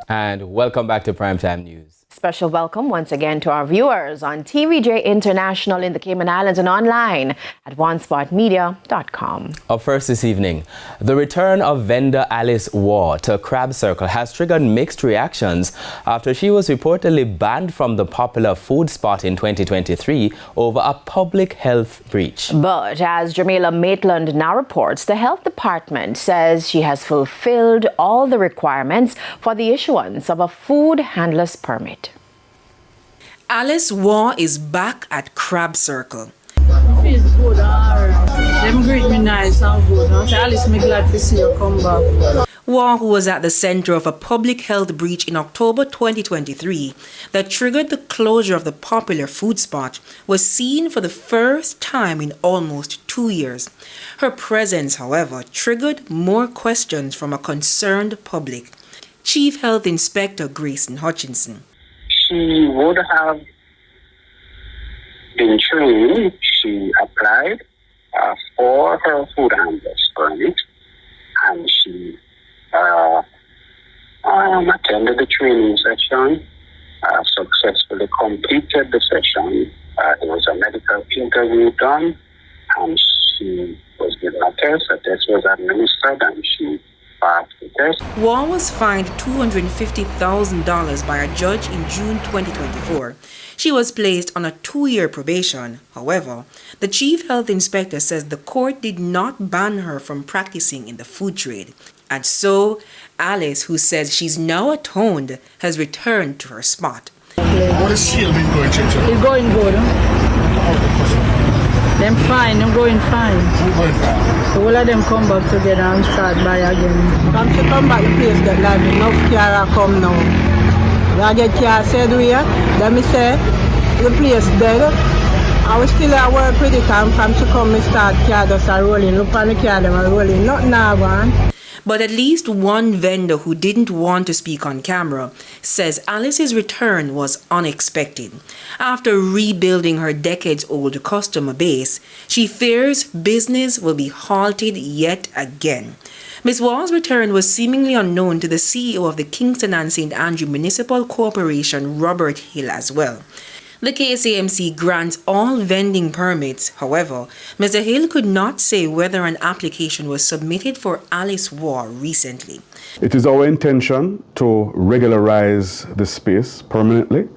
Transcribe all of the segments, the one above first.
And welcome back to Primetime News. Special welcome once again to our viewers on TVJ International in the Cayman Islands and online at onespotmedia.com. Up first this evening, the return of vendor Alice Waugh to Crab Circle has triggered mixed reactions after she was reportedly banned from the popular food spot in 2023 over a public health breach. But as Jamaica Maitland now reports, the health department says she has fulfilled all the requirements for the issuance of a food handler's permit. Alice Waugh is back at Crab Circle. Feels good, them greet me nice and good. Alice, me glad to see you come back. Waugh, who was at the center of a public health breach in October 2023 that triggered the closure of the popular food spot, was seen for the first time in almost 2 years. Her presence, however, triggered more questions from a concerned public. Chief Health Inspector Grayson Hutchinson. She would have been trained. She applied for her food handler's permit, and she attended the training session, successfully completed the session. There was a medical interview done, and she was given a test. A test was administered, and she passed the test. Waugh was fined $250,000 by a judge in June 2024. She was placed on a 2-year probation. However, the chief health inspector says the court did not ban her from practicing in the food trade. And so, Alice, who says she's now atoned, has returned to her spot. What is she been going to? It's going good. Them fine, them going fine. Who's going fine? All of them come back together and start by again. Come to come back, the place get lively. No car come now. I get car said we here. Then me say, the place dead. I was still at work with it, and from to come, me start car just a rolling. Look on the car, them are rolling. Nothing now, man. But at least one vendor who didn't want to speak on camera says Alice's return was unexpected. After rebuilding her decades-old customer base, she fears business will be halted yet again. Ms. Waugh's return was seemingly unknown to the CEO of the Kingston and St. Andrew Municipal Corporation, Robert Hill, as well. The KSAMC grants all vending permits. However, Mr. Hill could not say whether an application was submitted for Alice Waugh recently. It is our intention to regularize the space permanently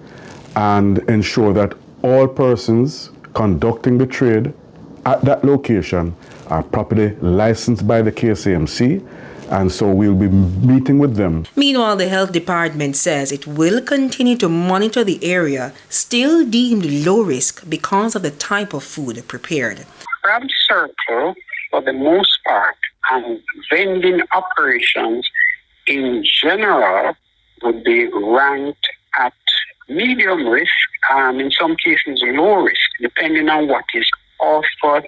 and ensure that all persons conducting the trade at that location are properly licensed by the KSAMC, and so we'll be meeting with them. Meanwhile, the health department says it will continue to monitor the area, still deemed low risk because of the type of food prepared. Crab Circle, for the most part, and vending operations in general would be ranked at medium risk, in some cases low risk, depending on what is offered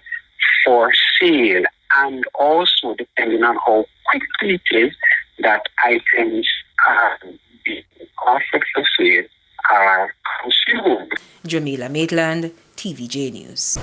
for sale, and also depending on how quickly it is that items are being offered for sale are consumed. Jamaica Maitland, TVJ News.